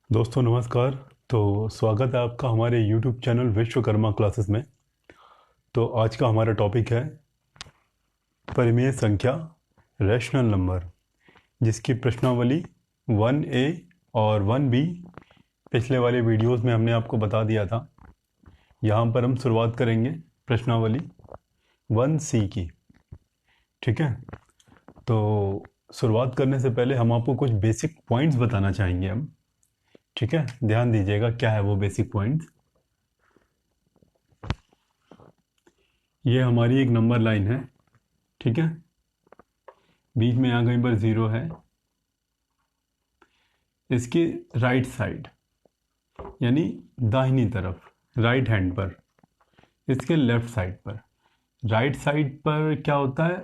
दोस्तों नमस्कार। तो स्वागत है आपका हमारे YouTube चैनल विश्वकर्मा क्लासेस में। तो आज का हमारा टॉपिक है परिमेय संख्या, रैशनल नंबर, जिसकी प्रश्नावली 1A और 1B पिछले वाले वीडियोस में हमने आपको बता दिया था। यहाँ पर हम शुरुआत करेंगे प्रश्नावली 1C की। ठीक है, तो शुरुआत करने से पहले हम आपको कुछ बेसिक पॉइंट्स बताना चाहेंगे हम। ठीक है, ध्यान दीजिएगा क्या है वो बेसिक पॉइंट्स। ये हमारी एक नंबर लाइन है। ठीक है, बीच में यहाँ कहीं पर ज़ीरो है। इसकी राइट साइड यानी दाहिनी तरफ, राइट हैंड पर, इसके लेफ्ट साइड पर, राइट साइड पर क्या होता है?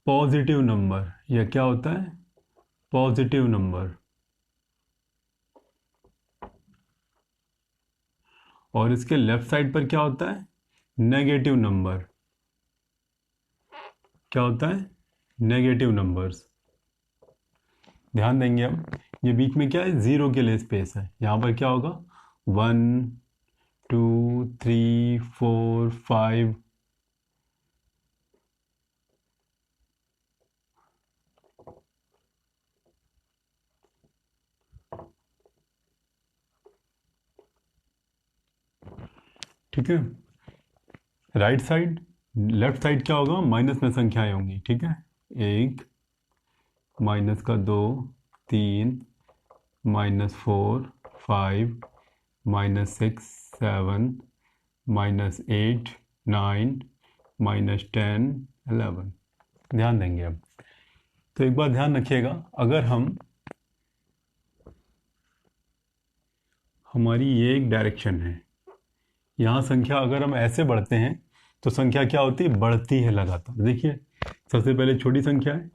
Positive number. या क्या होता है? Positive number. और इसके लेफ्ट साइड पर क्या होता है? Negative number. क्या होता है? Negative numbers. ध्यान देंगे हम, ये बीच में क्या है? ज़ीरो के लिए स्पेस है। यहाँ पर क्या होगा? 1 2 3 4 5। ठीक है, राइट साइड, लेफ्ट साइड क्या होगा? माइनस में संख्याएं होंगी। ठीक है, एक, माइनस का दो, तीन, -4, 5, -6, 7, -8, 9, -10, 11। ध्यान देंगे अब। तो एक बात ध्यान रखिएगा, अगर हमारी ये एक डायरेक्शन है, यहाँ संख्या अगर हम ऐसे बढ़ते हैं तो संख्या क्या होती है? बढ़ती है लगातार। देखिए, सबसे पहले छोटी संख्या है,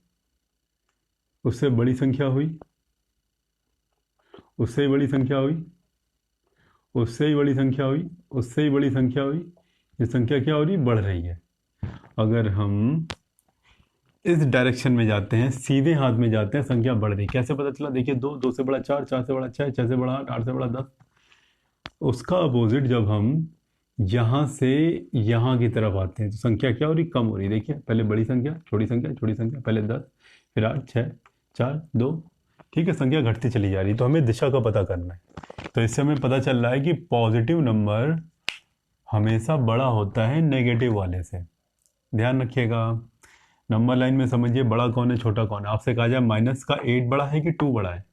उससे बड़ी संख्या हुई, उससे ही बड़ी संख्या हुई, उससे ही बड़ी संख्या हुई, उससे ही बड़ी संख्या हुई। ये संख्या क्या हो रही? बढ़ रही है। अगर हम इस डायरेक्शन में जाते हैं, सीधे हाथ में जाते हैं, संख्या बढ़ रही। कैसे पता चला? देखिए, दो, दो से बड़ा चार, चार से बड़ा छः, छः से बड़ा आठ, आठ से बड़ा 10। उसका अपोजिट जब हम यहाँ से यहाँ की तरफ आते हैं तो संख्या क्या हो रही? कम हो रही। देखिए, पहले बड़ी संख्या, छोटी संख्या, छोटी संख्या, पहले 10, फिर 8, 6, 4, 2। ठीक है, संख्या घटती चली जा रही। तो हमें दिशा का पता करना है। तो इससे हमें पता चल रहा है कि पॉजिटिव नंबर हमेशा बड़ा होता है नेगेटिव वाले से। ध्यान रखिएगा। नंबर लाइन में समझिए बड़ा कौन है, छोटा कौन है। आपसे कहा जाए -8 बड़ा है कि 2 बड़ा है,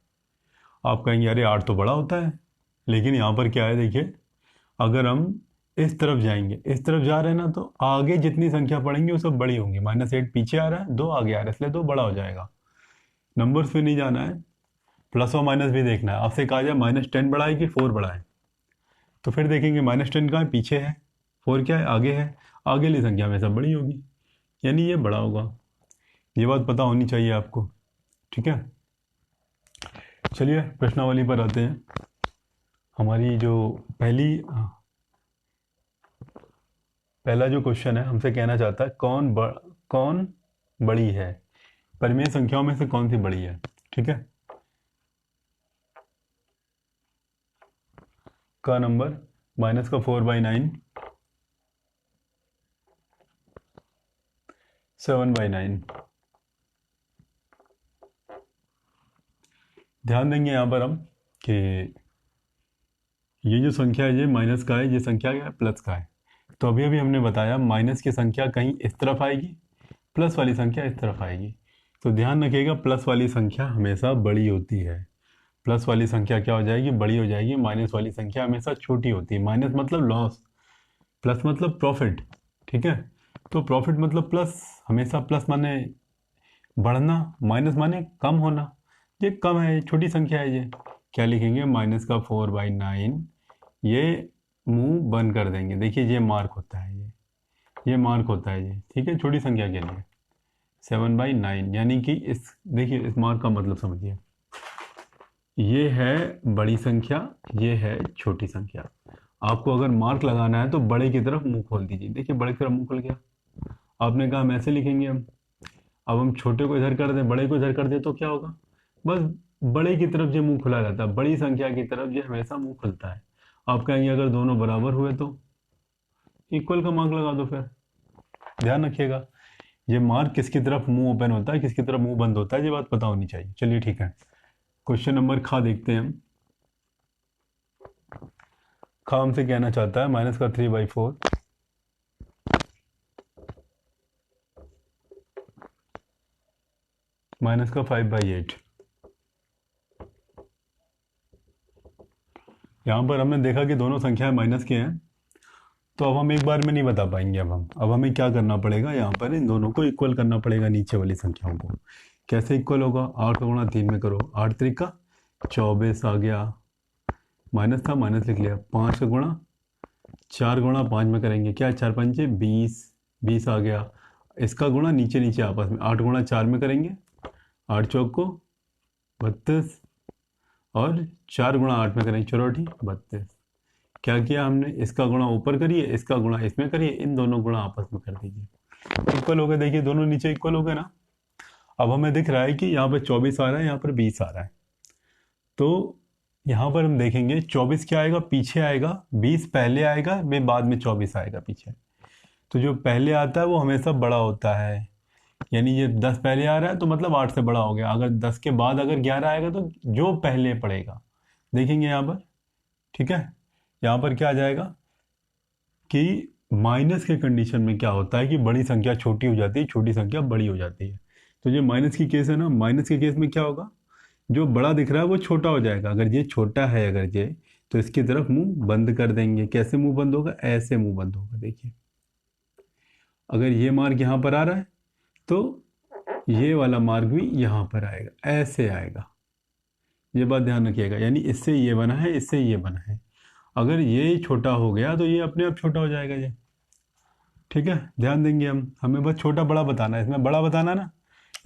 आप कहेंगे अरे 8 तो बड़ा होता है। लेकिन यहाँ पर क्या है? देखिए, अगर हम इस तरफ जाएंगे, इस तरफ जा रहे हैं ना, तो आगे जितनी संख्या पड़ेंगी वो सब बड़ी होंगी। -8 पीछे आ रहा है, 2 आगे आ रहा है, इसलिए 2 बड़ा हो जाएगा। नंबर्स पे नहीं जाना है, प्लस और माइनस भी देखना है। आपसे कहा जाए -10 बड़ा है कि 4 बड़ा है, तो फिर देखेंगे -10 कहाँ है? पीछे है। 4 क्या है? आगे है। आगे वाली संख्या में सब बड़ी होगी, यानी ये बड़ा होगा। ये बात पता होनी चाहिए आपको। ठीक है, चलिए प्रश्नावली पर आते हैं। हमारी जो पहला जो क्वेश्चन है, हमसे कहना चाहता है कौन बड़ी है? परिमेय संख्याओं में से कौन सी बड़ी है? ठीक है, का नंबर माइनस का 4/9, 7/9। ध्यान देंगे यहाँ पर हम कि ये जो संख्या है ये माइनस का है, ये संख्या क्या है? प्लस का है। तो अभी अभी हमने बताया माइनस की संख्या कहीं इस तरफ आएगी, प्लस वाली संख्या इस तरफ आएगी। तो ध्यान रखिएगा, प्लस वाली संख्या हमेशा बड़ी होती है। प्लस वाली संख्या क्या हो जाएगी? बड़ी हो जाएगी। माइनस वाली संख्या हमेशा छोटी होती है। माइनस मतलब लॉस, प्लस मतलब प्रॉफिट। ठीक है, तो प्रॉफिट मतलब प्लस, हमेशा प्लस माने बढ़ना, माइनस माने कम होना। ये कम है, छोटी संख्या है। ये क्या लिखेंगे? -4/9। ये मुंह बंद कर देंगे। देखिए, ये मार्क होता है, ये मार्क होता है ये। ठीक है, छोटी संख्या के लिए 7/9, यानी कि इस, देखिए इस मार्क का मतलब समझिए, ये है बड़ी संख्या, ये है छोटी संख्या। आपको अगर मार्क लगाना है तो बड़े की तरफ मुंह खोल दीजिए। देखिए, बड़े की तरफ मुंह खुल गया। आपने कहा हम ऐसे लिखेंगे हम। अब हम छोटे को इधर कर दें, बड़े को इधर कर दें, तो क्या होगा? बस बड़े की तरफ जो मुंह खुला रहता है, बड़ी संख्या की तरफ जो हमेशा मुंह खुलता है। आप कहेंगे अगर दोनों बराबर हुए तो इक्वल का मार्क लगा दो। फिर ध्यान रखिएगा, ये मार्क किसकी तरफ मुंह ओपन होता है, किसकी तरफ मुंह बंद होता है, ये बात पता होनी चाहिए। चलिए ठीक है, क्वेश्चन नंबर खा देखते हैं हम। खा हमसे कहना चाहता है माइनस का 3/4 माइनस का 5/8। यहाँ पर हमने देखा कि दोनों संख्याएं माइनस की हैं, तो अब हम एक बार में नहीं बता पाएंगे। अब हमें क्या करना पड़ेगा, यहाँ पर इन दोनों को इक्वल करना पड़ेगा, नीचे वाली संख्याओं को। कैसे इक्वल होगा, 8 का गुणा 3 में करो, 8 त्रिका 24 आ गया, माइनस था माइनस लिख लिया। 5 का गुणा 4 गुणा 5 में करेंगे, क्या 4 पंचे 20, 20 आ गया। इसका गुणा नीचे नीचे आपस में, 8 गुणा 4 में करेंगे, 8 चौक को 32, और 4 गुणा 8 में करेंगे, चौराठी 32। क्या किया हमने, इसका गुणा ऊपर करिए, इसका गुणा इसमें करिए, इन दोनों गुणा आपस में कर दीजिए। इक्वल हो गए, देखिए दोनों नीचे इक्वल हो गए ना। अब हमें दिख रहा है कि यहाँ पर 24 आ रहा है, यहाँ पर 20 आ रहा है। तो यहाँ पर हम देखेंगे 24 क्या आएगा, पीछे आएगा, 20 पहले आएगा, में बाद में 24 आएगा पीछे। तो जो पहले आता है वो हमेशा बड़ा होता है, यानी ये 10 पहले आ रहा है तो मतलब 8 से बड़ा हो गया। अगर 10 के बाद अगर 11 आएगा तो जो पहले पड़ेगा, देखेंगे यहाँ पर, ठीक है। यहाँ पर क्या आ जाएगा कि माइनस के कंडीशन में क्या होता है कि बड़ी संख्या छोटी हो जाती है, छोटी संख्या बड़ी हो जाती है। तो ये माइनस की केस है ना, माइनस के केस में क्या होगा, जो बड़ा दिख रहा है वो छोटा हो जाएगा। अगर ये छोटा है, अगर ये, तो इसकी तरफ मुंह बंद कर देंगे। कैसे मुंह बंद होगा, ऐसे मुंह बंद होगा। देखिए अगर ये मार्क यहाँ पर आ रहा है तो ये वाला मार्क भी यहाँ पर आएगा, ऐसे आएगा। ये बात ध्यान रखिएगा, यानी इससे ये बना है, इससे ये बना है। अगर ये छोटा हो गया तो ये अपने आप छोटा हो जाएगा ये, ठीक है। ध्यान देंगे हम, हमें बस छोटा बड़ा बताना है, इसमें बड़ा बताना ना।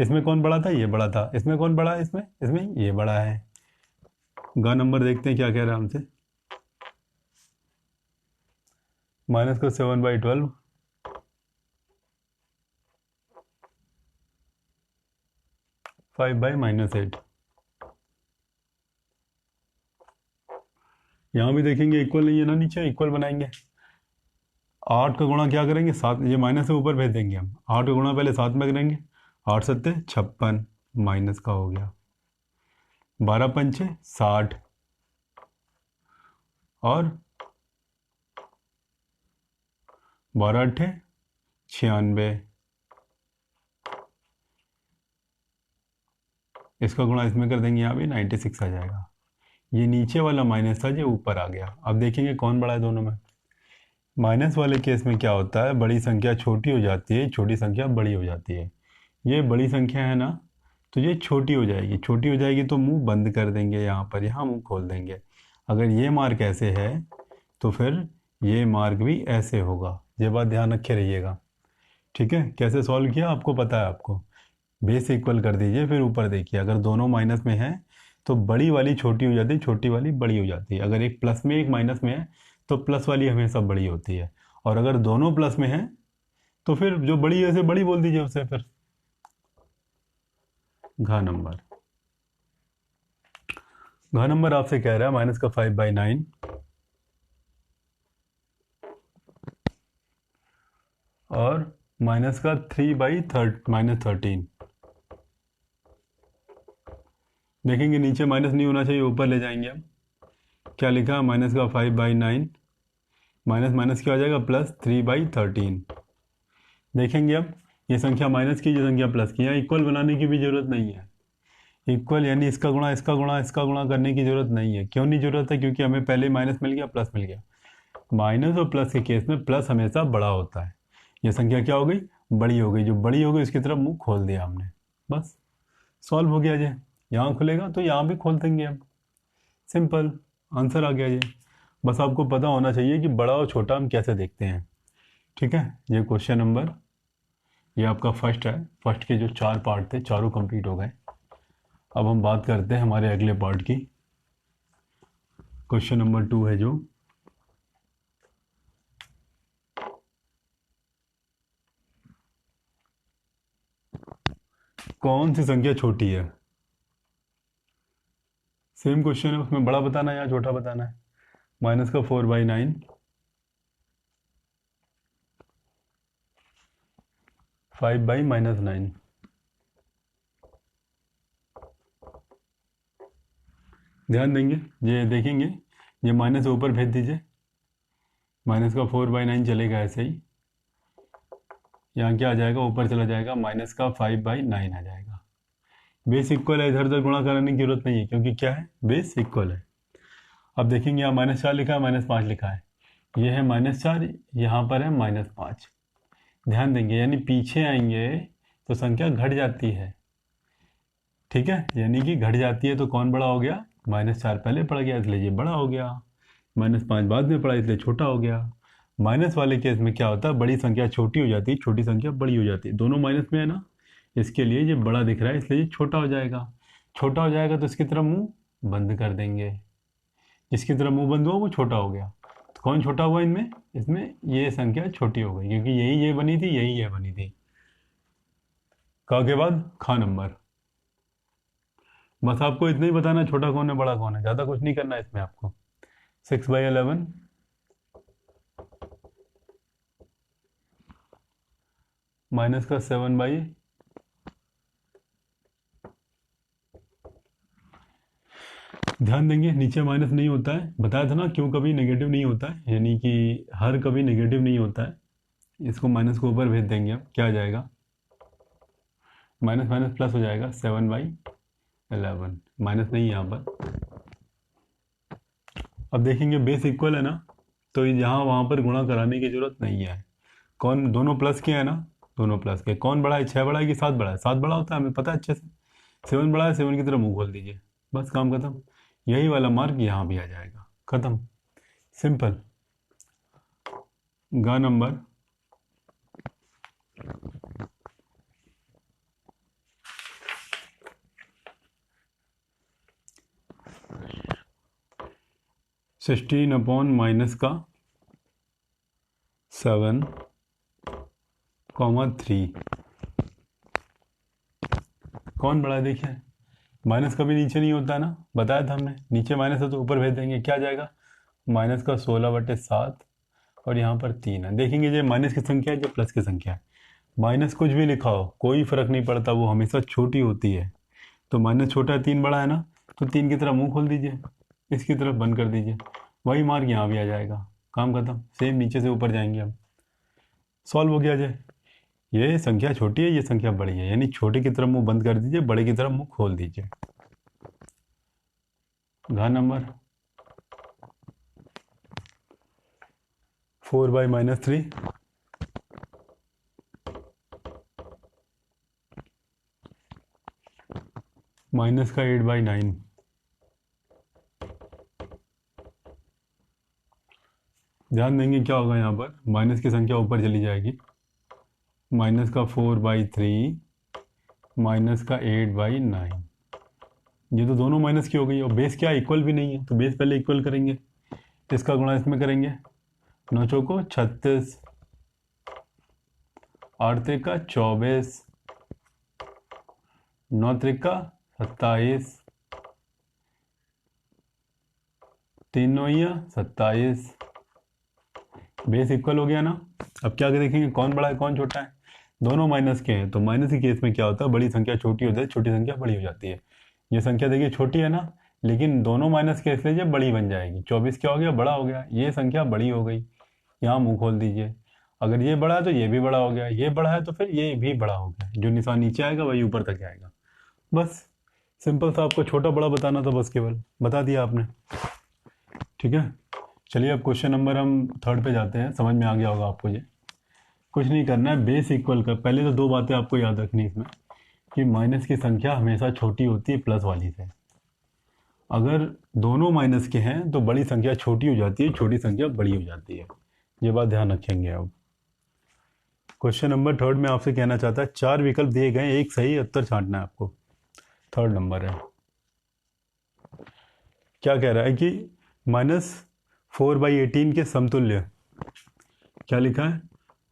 इसमें कौन बड़ा था, ये बड़ा था। इसमें कौन बड़ा है, इसमें इसमें ये बड़ा है। गा नंबर देखते हैं क्या कह रहा है हमसे। माइनस का 7/12 5/-8। यहाँ भी देखेंगे इक्वल नहीं है ना, नीचे इक्वल बनाएंगे। 8 का गुणा क्या करेंगे, 7, ये माइनस से ऊपर भेज देंगे हम। 8 का गुणा पहले 7 में करेंगे, 8 सत्ते 56, माइनस का हो गया। 12 पंचे 60, और 12 अट्ठे 96। इसका गुणा इसमें कर देंगे, यहाँ भी 96 आ जाएगा। ये नीचे वाला माइनस था, जो ऊपर आ गया। अब देखेंगे कौन बड़ा है दोनों में। माइनस वाले केस में क्या होता है, बड़ी संख्या छोटी हो जाती है, छोटी संख्या बड़ी हो जाती है। ये बड़ी संख्या है ना, तो ये छोटी हो जाएगी, छोटी हो जाएगी तो मुंह बंद कर देंगे यहाँ पर, यहाँ मुंह खोल देंगे। अगर ये मार्क ऐसे है तो फिर ये मार्क भी ऐसे होगा। ये बात ध्यान रखे रहिएगा, ठीक है। कैसे सॉल्व किया आपको पता है। आपको बेस इक्वल कर दीजिए, फिर ऊपर देखिए, अगर दोनों माइनस में है तो बड़ी वाली छोटी हो जाती है, छोटी वाली बड़ी हो जाती है। अगर एक प्लस में एक माइनस में है तो प्लस वाली हमेशा बड़ी होती है, और अगर दोनों प्लस में है तो फिर जो बड़ी है उसे बड़ी बोल दीजिए उसे। फिर घ नंबर आपसे कह रहा है माइनस का 5/9 और माइनस का 3/13। देखेंगे नीचे माइनस नहीं होना चाहिए, ऊपर ले जाएंगे हम। क्या लिखा, माइनस का 5/9, माइनस माइनस क्या हो जाएगा, प्लस 3/13। देखेंगे अब ये संख्या माइनस की, ये संख्या प्लस की। यहाँ इक्वल बनाने की भी जरूरत नहीं है। इक्वल यानी इसका गुणा इसका गुणा इसका गुणा करने की जरूरत नहीं है। क्यों नहीं जरूरत है, क्योंकि हमें पहले माइनस मिल गया, प्लस मिल गया। माइनस और प्लस के केस में प्लस हमेशा बड़ा होता है। ये संख्या क्या हो गई, बड़ी हो गई। जो बड़ी हो गई उसकी तरफ मुंह खोल दिया हमने, बस सॉल्व हो गया। ये यहाँ खुलेगा तो यहाँ भी खोल देंगे हम, सिंपल आंसर आ गया ये। बस आपको पता होना चाहिए कि बड़ा और छोटा हम कैसे देखते हैं, ठीक है। ये क्वेश्चन नंबर, ये आपका फर्स्ट है। फर्स्ट के जो 4 पार्ट थे, चारों कंप्लीट हो गए। अब हम बात करते हैं हमारे अगले पार्ट की। क्वेश्चन नंबर 2 है जो, कौन सी संख्या छोटी है। सेम क्वेश्चन है, उसमें बड़ा बताना है या छोटा बताना है। माइनस का 4/9, 5/-9। ध्यान देंगे, ये देखेंगे, ये माइनस ऊपर भेज दीजिए, माइनस का 4/9 चलेगा ऐसे ही, यहाँ क्या आ जाएगा, ऊपर चला जाएगा, माइनस का 5/9 आ जाएगा। बेस इक्वल है, इधर उधर गुणा कराने की जरूरत नहीं है, क्योंकि क्या है, बेस इक्वल है। अब देखेंगे यहाँ -4 लिखा है, -5 लिखा है, ये है -4, यहाँ पर है -5। ध्यान देंगे, यानी पीछे आएंगे तो संख्या घट जाती है, ठीक है, यानी कि घट जाती है, तो कौन बड़ा हो गया, -4 पहले पड़ गया इसलिए ये बड़ा हो गया, -5 बाद में पड़ा इसलिए छोटा हो गया। माइनस वाले केस में क्या होता है, बड़ी संख्या छोटी हो जाती है, छोटी संख्या बड़ी हो जाती है, दोनों माइनस में है ना, इसके लिए ये बड़ा दिख रहा है इसलिए ये छोटा हो जाएगा। छोटा हो जाएगा तो इसकी तरफ मुंह बंद कर देंगे, जिसकी तरफ मुंह बंद हुआ वो छोटा हो गया। तो कौन छोटा हुआ इनमें, इसमें ये संख्या छोटी हो गई, क्योंकि यही ये बनी थी, यही ये बनी थी। का के बाद खा नंबर, बस आपको इतना ही बताना है, छोटा कौन है बड़ा कौन है, ज़्यादा कुछ नहीं करना है इसमें आपको। 6/11, माइनस का 7/, ध्यान देंगे नीचे माइनस नहीं होता है, बताया था ना क्यों कभी नेगेटिव नहीं होता है, यानी कि हर कभी नेगेटिव नहीं होता है। इसको माइनस को ऊपर भेज देंगे, अब क्या आ जाएगा, माइनस माइनस प्लस हो जाएगा, 7/11, माइनस नहीं यहाँ पर। अब देखेंगे बेस इक्वल है ना, तो यहाँ वहाँ पर गुणा कराने की जरूरत नहीं है। कौन, दोनों प्लस के है ना, दोनों प्लस के, कौन बड़ा है, 6 बड़ा है कि 7 बड़ा है, 7 बड़ा होता है, हमें पता है अच्छे से। 7 बड़ा है, 7 की तरफ मुंह खोल दीजिए, बस काम खत्म। यही वाला मार्क यहाँ भी आ जाएगा, खत्म, सिंपल। गा नंबर 16 अपॉन माइनस का 7,3। कौन बड़ा है, देखिए माइनस कभी नीचे नहीं होता है ना, बताया था हमने, नीचे माइनस है तो ऊपर भेज देंगे, क्या जाएगा, माइनस का 16/7, और यहाँ पर 3 है। देखेंगे जो माइनस की संख्या है, जो प्लस की संख्या है, माइनस कुछ भी लिखा हो कोई फर्क नहीं पड़ता, वो हमेशा छोटी होती है। तो माइनस छोटा है, 3 बड़ा है ना, तो 3 की तरफ मुंह खोल दीजिए, इसकी तरफ बंद कर दीजिए, वही मार्क यहाँ भी आ जाएगा, काम खत्म। सेम नीचे से ऊपर जाएंगे, अब सॉल्व हो गया जाए। ये संख्या छोटी है, ये संख्या बड़ी है, यानी छोटे की तरफ मुंह बंद कर दीजिए, बड़े की तरफ मुंह खोल दीजिए। घा नंबर 4/-3, माइनस का 8/9। ध्यान देंगे क्या होगा, यहाँ पर माइनस की संख्या ऊपर चली जाएगी, माइनस का 4/3, माइनस का 8/9, ये तो दोनों माइनस की हो गई, और बेस क्या इक्वल भी नहीं है, तो बेस पहले इक्वल करेंगे, इसका गुणा इसमें करेंगे, 9 चौको 36, 8 त्रिका 24, 9 त्रिका 27, 3 9 27, बेस इक्वल हो गया ना। अब क्या देखेंगे, कौन बड़ा है कौन छोटा है, दोनों माइनस के हैं, तो माइनस के केस में क्या होता है, बड़ी संख्या छोटी होती है, छोटी संख्या बड़ी हो जाती है। ये संख्या देखिए छोटी है ना, लेकिन दोनों माइनस के इसलिए जब बड़ी बन जाएगी, 24 क्या हो गया, बड़ा हो गया, ये संख्या बड़ी हो गई, यहाँ मुंह खोल दीजिए। अगर ये बड़ा है तो ये भी बड़ा हो गया, ये बड़ा है तो फिर ये भी बड़ा हो गया, जो निशान नीचे आएगा वही ऊपर तक आएगा। बस सिंपल सा, आपको छोटा बड़ा बताना था, बस केवल बता दिया आपने, ठीक है। चलिए अब क्वेश्चन नंबर हम 3 पे जाते हैं, समझ में आ गया होगा आपको। ये कुछ नहीं करना है, बेस इक्वल कर, पहले तो 2 बातें आपको याद रखनी इसमें, कि माइनस की संख्या हमेशा छोटी होती है प्लस वाली से। अगर दोनों माइनस के हैं तो बड़ी संख्या छोटी हो जाती है, छोटी संख्या बड़ी हो जाती है, ये बात ध्यान रखेंगे। अब क्वेश्चन नंबर 3 में आपसे कहना चाहता है, 4 विकल्प दिए गए, एक सही उत्तर छांटना है आपको। 3 नंबर है, क्या कह रहा है कि -4/18 के समतुल्य, क्या लिखा है,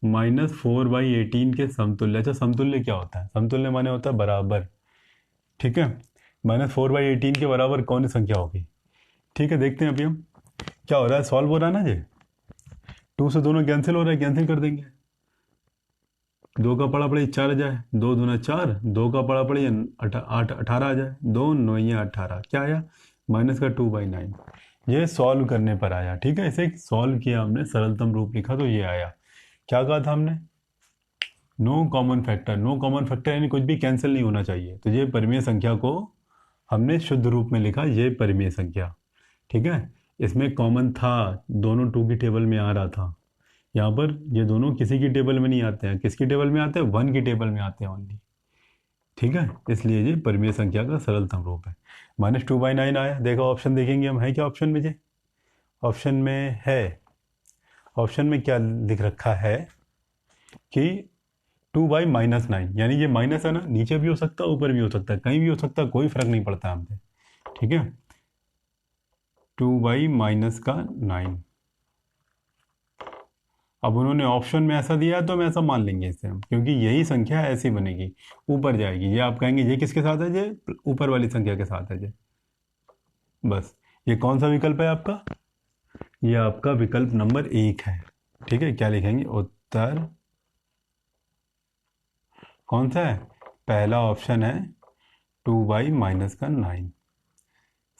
-4/18 के समतुल्य। अच्छा, समतुल्य क्या होता है, समतुल्य माने होता है बराबर, ठीक है। -4/18 के बराबर कौन सी संख्या होगी। ठीक है, देखते हैं अभी हम क्या हो रहा है। सॉल्व हो रहा है ना जी, 2 से दोनों कैंसिल हो रहा है, कैंसिल कर देंगे। 2 का पड़ा पड़े 4 आ जाए, 2 दूना 4, 2 का पड़ा पड़े 8 18 आ जाए, 2 9 18, क्या आया -2/9। ये सॉल्व करने पर आया। ठीक है, इसे सॉल्व किया हमने, सरलतम रूप लिखा तो ये आया। क्या कहा था हमने, no common factor. No common factor यानी कुछ भी कैंसिल नहीं होना चाहिए। तो ये परिमेय संख्या को हमने शुद्ध रूप में लिखा, ये परिमेय संख्या। ठीक है, इसमें कॉमन था, दोनों 2 की टेबल में आ रहा था। यहाँ पर ये दोनों किसी की टेबल में नहीं आते हैं, किसकी टेबल में आते हैं, 1 की टेबल में आते हैं ओनली। ठीक है, इसलिए ये परिमेय संख्या का सरलतम रूप है। -2/9 आया। देखो ऑप्शन देखेंगे हम, है क्या ऑप्शन में जी। ऑप्शन में है, ऑप्शन में क्या लिख रखा है कि 2/-9, यानी ये माइनस है ना, नीचे भी हो सकता है ऊपर भी हो सकता है, कहीं भी हो सकता है, कोई फर्क नहीं पड़ता हम पे। ठीक है, 2/-9। अब उन्होंने ऑप्शन में ऐसा दिया है तो हम ऐसा मान लेंगे इसे हम, क्योंकि यही संख्या ऐसी बनेगी, ऊपर जाएगी। ये आप कहेंगे ये किसके साथ है, ये ऊपर वाली संख्या के साथ है ये। बस, ये कौन सा विकल्प है आपका, ये आपका विकल्प नंबर 1 है। ठीक है, क्या लिखेंगे, उत्तर कौन सा है, पहला ऑप्शन है 2/-9।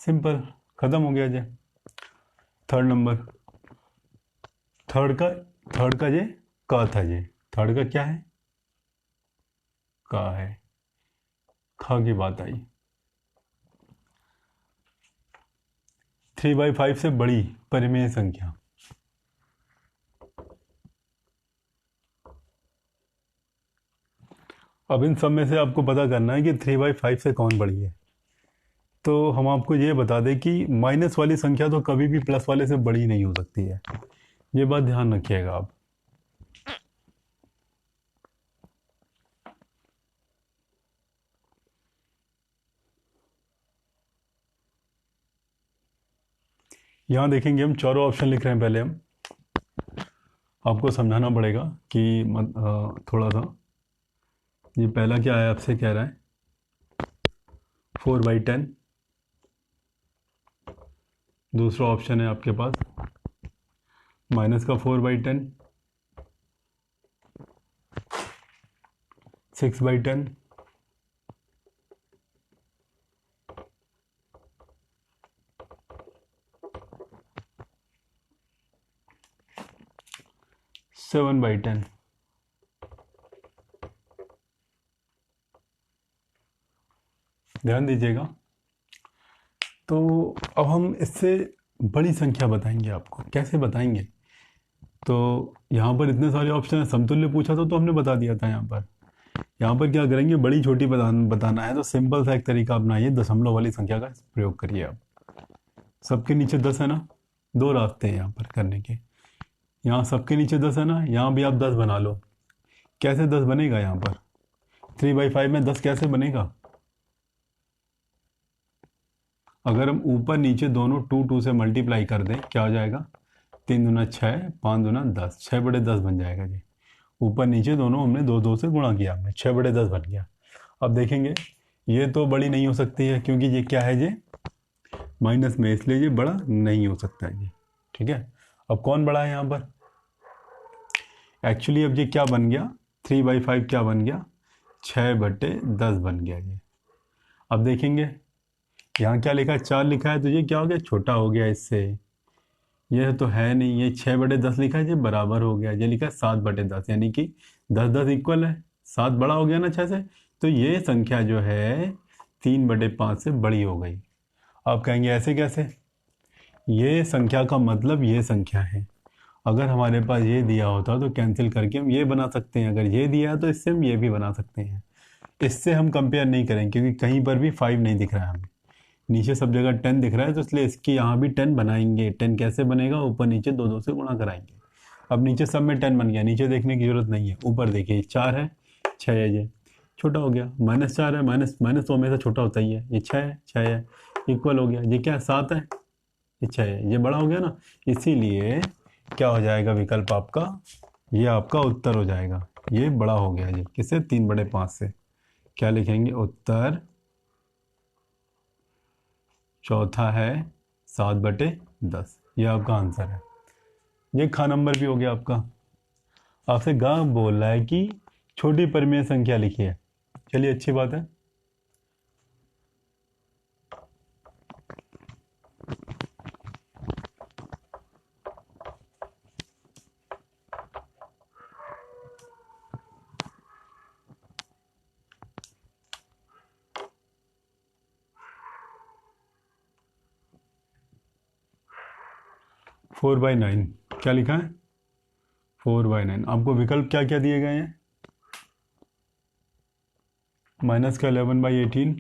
सिंपल, खत्म हो गया जी। थर्ड नंबर, थर्ड का ये क था, ये थर्ड का क्या है, का है, ख की बात आई। 3/5 से बड़ी परिमेय संख्या। अब इन सब में से आपको पता करना है कि 3/5 से कौन बड़ी है। तो हम आपको ये बता दें कि माइनस वाली संख्या तो कभी भी प्लस वाले से बड़ी नहीं हो सकती है, ये बात ध्यान रखिएगा आप। यहाँ देखेंगे हम चारों ऑप्शन लिख रहे हैं। पहले हम आपको समझाना पड़ेगा कि थोड़ा सा, ये पहला क्या है, आपसे कह रहा है 4/10। दूसरा ऑप्शन है आपके पास माइनस का 4/10, 6/10, 7/10। ध्यान दीजिएगा। तो अब हम इससे बड़ी संख्या बताएंगे आपको, कैसे बताएंगे। तो यहाँ पर इतने सारे ऑप्शन है, समतुल्य पूछा था तो हमने बता दिया था। यहाँ पर क्या करेंगे, बड़ी छोटी बताना है तो सिंपल सा एक तरीका अपनाइए, दशमलव वाली संख्या का प्रयोग करिए आप। सबके नीचे 10 है ना, 2 रास्ते हैं यहाँ पर करने के। यहाँ सबके नीचे 10 है ना, यहाँ भी आप 10 बना लो। कैसे 10 बनेगा, यहाँ पर 3/5 में 10 कैसे बनेगा। अगर हम ऊपर नीचे दोनों 2 से मल्टीप्लाई कर दें, क्या हो जाएगा, 3 दूना 6, 5 दूना 10, 6/10 बन जाएगा जी। ऊपर नीचे दोनों हमने 2 से गुणा किया, हमने 6/10 बन गया। अब देखेंगे ये तो बड़ी नहीं हो सकती है, क्योंकि ये क्या है, ये माइनस में, इसलिए ये बड़ा नहीं हो सकता है ये। ठीक है, अब कौन बड़ा है यहाँ पर, एक्चुअली अब ये क्या बन गया, 3/5 क्या बन गया, 6/10 बन गया ये। अब देखेंगे यहाँ क्या लिखा है, 4 लिखा है, तो ये क्या हो गया, छोटा हो गया इससे। ये तो है नहीं, ये 6/10 लिखा है, ये बराबर हो गया। ये लिखा है 7/10, यानी कि 10 इक्वल है, 7 बड़ा हो गया ना 6 से। तो ये संख्या जो है 3/5 से बड़ी हो गई। आप कहेंगे ऐसे कैसे, ये संख्या का मतलब ये संख्या है। अगर हमारे पास ये दिया होता तो कैंसिल करके हम ये बना सकते हैं, अगर ये दिया है तो इससे हम ये भी बना सकते हैं। इससे हम कंपेयर नहीं करेंगे, क्योंकि कहीं पर भी 5 नहीं दिख रहा है हमें, नीचे सब जगह 10 दिख रहा है, तो इसलिए इसकी यहाँ भी 10 बनाएंगे। 10 कैसे बनेगा, ऊपर नीचे 2 से गुणा कराएंगे। अब नीचे सब में 10 बन गया, नीचे देखने की जरूरत नहीं है। ऊपर देखिए 4 है, 6 है, ये छोटा हो गया। -4 है, माइनस तो हमेशा छोटा होता ही है। ये 6 है, इक्वल हो गया। ये क्या है, 7 है, ये 6 है, ये बड़ा हो गया ना। इसीलिए क्या हो जाएगा विकल्प आपका, ये आपका उत्तर हो जाएगा। ये बड़ा हो गया, ये किससे, 3/5 से। क्या लिखेंगे, उत्तर चौथा है 7/10। ये आपका आंसर है। ये खा नंबर भी हो गया आपका। आपसे गा बोल रहा है कि छोटी परिमेय संख्या लिखिए। चलिए, अच्छी बात है। फोर बाई नाइन क्या लिखा है? 4/9। आपको विकल्प क्या क्या दिए गए हैं? माइनस का 11/18,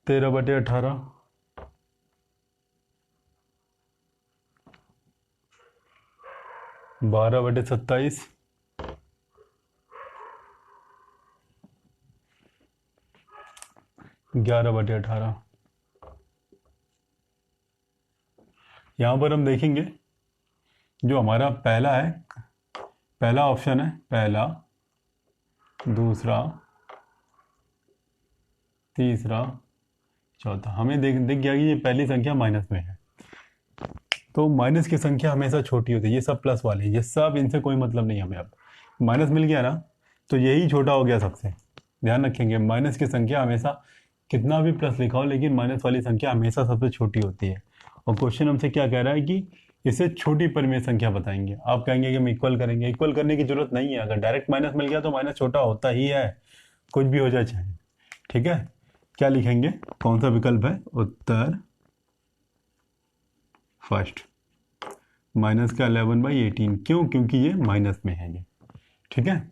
तेरह बटे 18, 12/27, 11/18। यहाँ पर हम देखेंगे जो हमारा पहला है, पहला ऑप्शन है, पहला, दूसरा, तीसरा, चौथा, हमें दिख गया कि ये पहली संख्या माइनस में है। तो माइनस की संख्या हमेशा छोटी होती है। ये सब प्लस वाले, ये सब, इनसे कोई मतलब नहीं हमें। अब माइनस मिल गया ना, तो यही छोटा हो गया सबसे। ध्यान रखेंगे, माइनस की संख्या हमेशा, कितना भी प्लस लिखा हो, लेकिन माइनस वाली संख्या हमेशा सबसे छोटी होती है। और क्वेश्चन हमसे क्या कह रहा है कि इसे छोटी परिमेय संख्या बताएंगे। आप कहेंगे कि हम इक्वल करेंगे। इक्वल करने की जरूरत नहीं है। अगर डायरेक्ट माइनस मिल गया तो माइनस छोटा होता ही है, कुछ भी हो जाए चाहे। ठीक है, क्या लिखेंगे? कौन सा विकल्प है? उत्तर फर्स्ट, माइनस का 11/18। क्यों? क्योंकि ये माइनस में है ये। ठीक है,